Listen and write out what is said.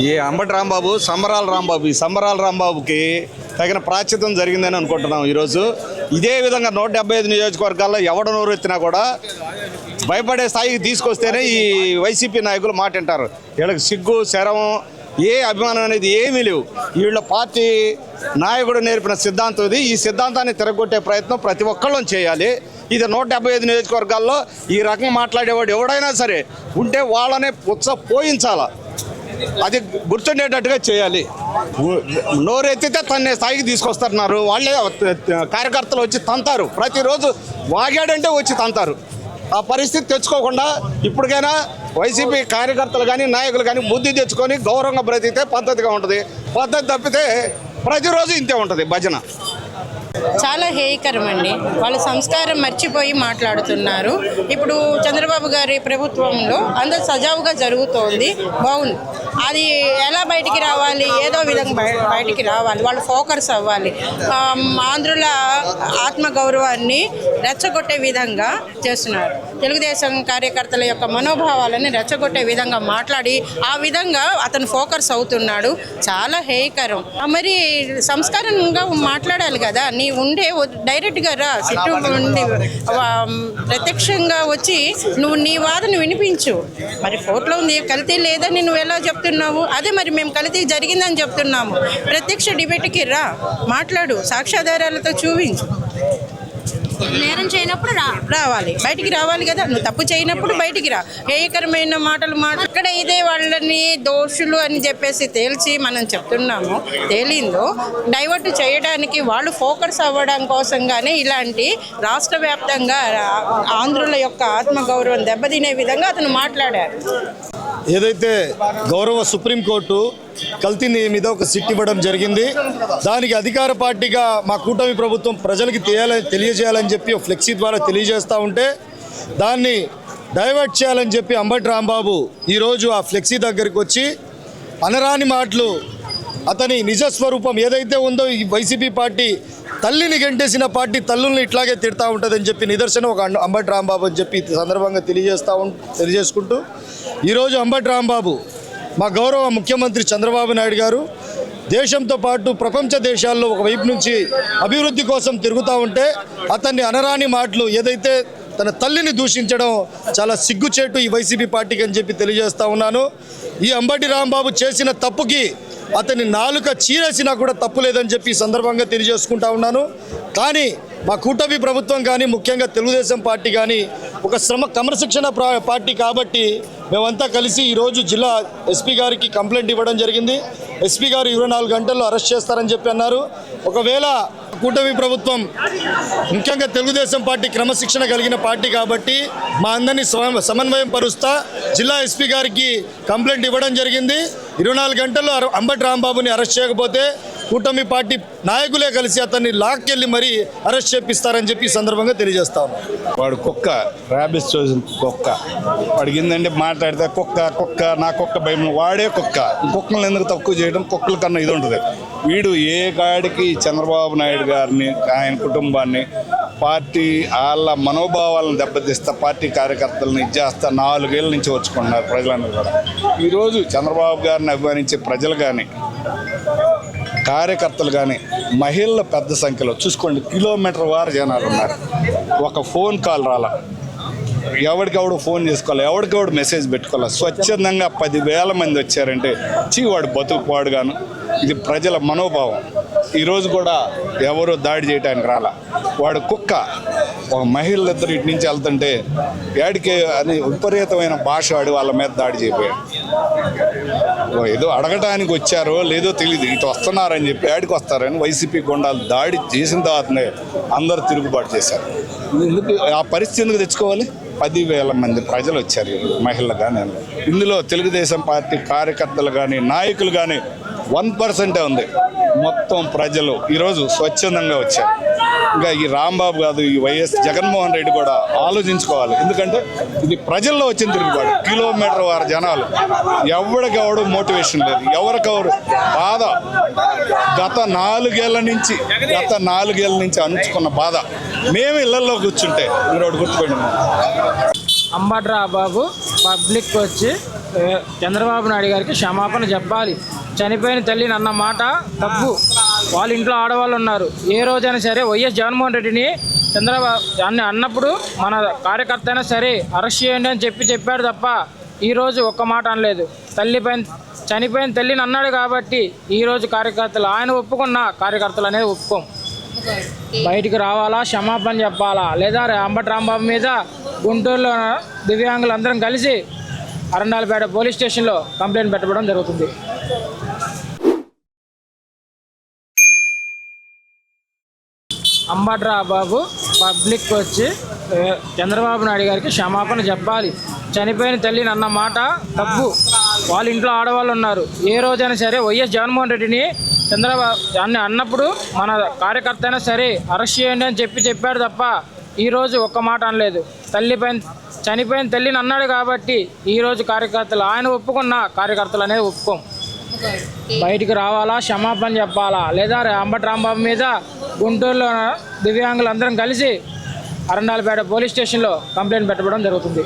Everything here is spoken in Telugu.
ఈ అంబటి రాంబాబు సంబరాల రాంబాబు, ఈ సంబరాల రాంబాబుకి తగిన ప్రాచ్యతం జరిగిందని అనుకుంటున్నాం. ఈరోజు ఇదే విధంగా 175 నియోజకవర్గాల్లో ఎవడ నోరు ఎత్తినా కూడా భయపడే స్థాయికి తీసుకొస్తేనే ఈ వైసీపీ నాయకులు మాట వింటారు. వీళ్ళకి సిగ్గు శరం ఏ అభిమానం అనేది ఏమీ లేవు. వీళ్ళ పార్టీ నాయకుడు నేర్పిన సిద్ధాంతం ఇది. ఈ సిద్ధాంతాన్ని తిరగొట్టే ప్రయత్నం ప్రతి ఒక్కళ్ళం చేయాలి. ఇది 175 నియోజకవర్గాల్లో ఈ రకంగా మాట్లాడేవాడు ఎవడైనా సరే ఉంటే వాళ్ళనే పోయించాలా, అది గుర్తుండేటట్టుగా చేయాలి. నోరెత్తితే తన్నే స్థాయికి తీసుకొస్తున్నారు. వాళ్ళే కార్యకర్తలు వచ్చి తంతారు. ప్రతిరోజు వాగాడంటే వచ్చి తంతారు. ఆ పరిస్థితి తెచ్చుకోకుండా ఇప్పటికైనా వైసీపీ కార్యకర్తలు కానీ నాయకులు కానీ బుద్ధి తెచ్చుకొని గౌరవంగా బ్రతికితే పద్ధతిగా ఉంటుంది. పద్ధతి తప్పితే ప్రతిరోజు ఇంతే ఉంటుంది భజన. చాలా హేయకరం అండి. వాళ్ళ సంస్కారం మర్చిపోయి మాట్లాడుతున్నారు. ఇప్పుడు చంద్రబాబు గారి ప్రభుత్వంలో అందరూ సజావుగా జరుగుతోంది, బాగుంది. అది ఎలా బయటికి రావాలి, ఏదో విధంగా బయటికి రావాలి, వాళ్ళు ఫోకస్ అవ్వాలి. ఆంధ్రుల ఆత్మగౌరవాన్ని రెచ్చగొట్టే విధంగా చేస్తున్నారు. తెలుగుదేశం కార్యకర్తల యొక్క మనోభావాలని రెచ్చగొట్టే విధంగా మాట్లాడి ఆ విధంగా అతను ఫోకస్ అవుతున్నాడు. చాలా హేయకరం. మరి సంస్కారంగా మాట్లాడాలి కదా. నీ ఉండే డైరెక్ట్గా రా, సిట్టు ఉండి ప్రత్యక్షంగా వచ్చి నువ్వు నీ వాదన వినిపించు. మరి కోర్టులో ఉంది, కల్తీ లేదని నువ్వు ఎలా చెప్తున్నావు? అదే మరి మేము కల్తీ జరిగిందని చెప్తున్నాము. ప్రత్యక్ష డిబేట్కి రా, మాట్లాడు, సాక్ష్యాధారాలతో చూపించు. నేరం చేయనప్పుడు రావాలి, బయటికి రావాలి కదా. నువ్వు తప్పు చేయనప్పుడు బయటికి రా. హేయకరమైన మాటలు అక్కడ ఇదే వాళ్ళని దోషులు అని చెప్పేసి తేల్చి మనం చెప్తున్నాము. తేలిందో డైవర్ట్ చేయడానికి వాళ్ళు ఫోకస్ అవ్వడం కోసంగానే ఇలాంటి రాష్ట్ర వ్యాప్తంగా ఆంధ్రుల యొక్క ఆత్మగౌరవం దెబ్బతినే విధంగా అతను మాట్లాడారు. ఏదైతే గౌరవ సుప్రీంకోర్టు కల్తీ మీద ఒక సిట్ ఇవ్వడం జరిగింది, దానికి అధికార పార్టీగా మా కూటమి ప్రభుత్వం ప్రజలకి తెలియజేయాలని చెప్పి ఫ్లెక్సీ ద్వారా తెలియజేస్తూ ఉంటే దాన్ని డైవర్ట్ చేయాలని చెప్పి అంబటి రాంబాబు ఈరోజు ఆ ఫ్లెక్సీ దగ్గరికి వచ్చి అనరాని మాటలు, అతని నిజస్వరూపం ఏదైతే ఉందో ఈ వైసీపీ పార్టీ తల్లిని గంటేసిన పార్టీ తల్లుల్ని ఇట్లాగే తిడతా ఉంటుందని చెప్పి నిదర్శనం ఒక అంబటి రాంబాబు అని చెప్పి సందర్భంగా తెలియజేసుకుంటూ ఈరోజు అంబటి రాంబాబు మా గౌరవ ముఖ్యమంత్రి చంద్రబాబు నాయుడు గారు దేశంతో పాటు ప్రపంచ దేశాల్లో ఒకవైపు నుంచి అభివృద్ధి కోసం తిరుగుతూ ఉంటే అతన్ని అనరాని మాటలు, ఏదైతే తన తల్లిని దూషించడం చాలా సిగ్గుచేటు ఈ వైసీపీ పార్టీకి అని చెప్పి తెలియజేస్తూ ఉన్నాను. ఈ అంబటి రాంబాబు చేసిన తప్పుకి అతని నాలుక చీరేసినా కూడా తప్పు లేదని చెప్పి ఈ సందర్భంగా తెలియజేసుకుంటా ఉన్నాను. కానీ మా కూటమి ప్రభుత్వం కానీ ముఖ్యంగా తెలుగుదేశం పార్టీ కానీ ఒక క్రమశిక్షణ పార్టీ కాబట్టి మేమంతా కలిసి ఈరోజు జిల్లా ఎస్పీ గారికి కంప్లైంట్ ఇవ్వడం జరిగింది. ఎస్పీ గారు 24 గంటల్లో అరెస్ట్ చేస్తారని చెప్పి అన్నారు. ఒకవేళ కూటమి ప్రభుత్వం ముఖ్యంగా తెలుగుదేశం పార్టీ క్రమశిక్షణ కలిగిన పార్టీ కాబట్టి మా అందరినీ సమన్వయం పరుస్తా జిల్లా ఎస్పీ గారికి కంప్లైంట్ ఇవ్వడం జరిగింది. 24 గంటల్లో అంబటి రాంబాబుని అరెస్ట్ చేయకపోతే కూటమి పార్టీ నాయకులే కలిసి అతన్ని లాక్కెళ్ళి మరీ అరెస్ట్ చేపిస్తారని చెప్పి ఈ సందర్భంగా తెలియజేస్తాం. వాడు కుక్క, ర్యాబిస్ చూసిన కుక్క. వాడికి ఏంటంటే మాట్లాడితే కుక్క నా కుక్క భయం, వాడే కుక్క. కుక్కలను ఎందుకు తక్కువ చేయడం? కుక్కల కన్నా ఇది ఉంటుంది. వీడు ఏ కాడికి చంద్రబాబు నాయుడు గారిని, ఆయన కుటుంబాన్ని, పార్టీ వాళ్ళ మనోభావాలను దెబ్బతీస్తా, పార్టీ కార్యకర్తలను ఇచ్చేస్తా 4 ఏళ్ళ నుంచి వచ్చుకుంటున్నారు ప్రజలందరూ కూడా. ఈరోజు చంద్రబాబు గారిని అభిమానించే ప్రజలు కానీ కార్యకర్తలు కానీ మహిళలు పెద్ద సంఖ్యలో చూసుకోండి, కిలోమీటర్ వారు జనాలు ఉన్నారు. ఒక ఫోన్ కాల్ రాలా, ఎవరికెవడు ఫోన్ చేసుకోవాలి, ఎవరికెవడు మెసేజ్ పెట్టుకోవాలి. స్వచ్ఛందంగా 10,000 మంది వచ్చారంటే వాడు బతుకుపాడుగాను. ఇది ప్రజల మనోభావం. ఈరోజు కూడా ఎవరు దాడి చేయడానికి రాలా. వాడు కుక్క. ఒక మహిళలిద్దరు ఇటు నుంచి వెళ్తుంటే ఏడికే అని విపరీతమైన భాష వాడి వాళ్ళ మీద దాడి చేయబోయాడు. ఏదో అడగటానికి వచ్చారో లేదో తెలియదు, ఇటు వస్తున్నారని చెప్పి ఏడికి వస్తారని వైసీపీ గుండాలు దాడి చేసిన తర్వాతనే అందరూ తిరుగుబాటు చేశారు. ఎందుకు ఆ పరిస్థితి ఎందుకు తెచ్చుకోవాలి? 10,000 మంది ప్రజలు వచ్చారు, మహిళలు కానీ. ఇందులో తెలుగుదేశం పార్టీ కార్యకర్తలు కానీ నాయకులు కానీ 1% ఉంది. మొత్తం ప్రజలు ఈరోజు స్వచ్ఛందంగా వచ్చారు. ఇంకా ఈ రాంబాబు కాదు, ఈ వైఎస్ జగన్మోహన్ రెడ్డి కూడా ఆలోచించుకోవాలి. ఎందుకంటే ఇది ప్రజల్లో వచ్చిన తిరుగుబాటు. కిలోమీటర్ వారి జనాలు, ఎవరికెవడు మోటివేషన్ లేదు, ఎవరికెవరు బాధ. గత 4 ఏళ్ల నుంచి అంచుకున్న బాధ. మేము ఇళ్లలో కూర్చుంటే మీరు ఒకటి గుర్తుపెట్టింది, అంబటి రాంబాబు పబ్లిక్ వచ్చి చంద్రబాబు నాయుడు గారికి క్షమాపణ చెప్పాలి. చనిపోయిన తల్లిని అన్న మాట తప్పు. వాళ్ళ ఇంట్లో ఆడవాళ్ళు ఉన్నారు. ఏ రోజైనా సరే వైఎస్ జగన్మోహన్ రెడ్డిని చంద్రబాబు అన్నప్పుడు మన కార్యకర్త అయినా సరే అరెస్ట్ చేయండి అని చెప్పాడు తప్ప ఈరోజు ఒక్క మాట అనలేదు. చనిపోయిన తల్లిని అన్నాడు కాబట్టి ఈరోజు కార్యకర్తలు ఆయన ఒప్పుకున్న కార్యకర్తలు అనేది ఒప్పుకోం. బయటికి రావాలా, క్షమాపణ చెప్పాలా, లేదా అంబటి రాంబాబు మీద గుంటూరులో దివ్యాంగులు అందరం కలిసి అరండాలపేట పోలీస్ స్టేషన్లో కంప్లైంట్ పెట్టడం జరుగుతుంది. అంబటి రాంబాబు పబ్లిక్ వచ్చి చంద్రబాబు నాయుడు గారికి క్షమాపణ చెప్పాలి. చనిపోయిన తల్లిని అన్న మాట తప్పు. వాళ్ళ ఇంట్లో ఆడవాళ్ళు ఉన్నారు. ఏ రోజైనా సరే వైఎస్ జగన్మోహన్ రెడ్డిని చంద్రబాబు అన్నప్పుడు మన కార్యకర్త అయినా సరే అరెస్ట్ చేయండి అని చెప్పాడు తప్ప ఈరోజు ఒక్క మాట అనలేదు. చనిపోయిన తల్లిని అన్నాడు కాబట్టి ఈరోజు కార్యకర్తలు ఆయన ఒప్పుకున్న కార్యకర్తలు అనేది ఒప్పుకోం. బయటికి రావాలా, క్షమాపణ చెప్పాలా, లేదా అంబటి రాంబాబు మీద గుంటూరులో దివ్యాంగులు అందరం కలిసి అరండాలపేట పోలీస్ స్టేషన్లో కంప్లైంట్ పెట్టడం జరుగుతుంది.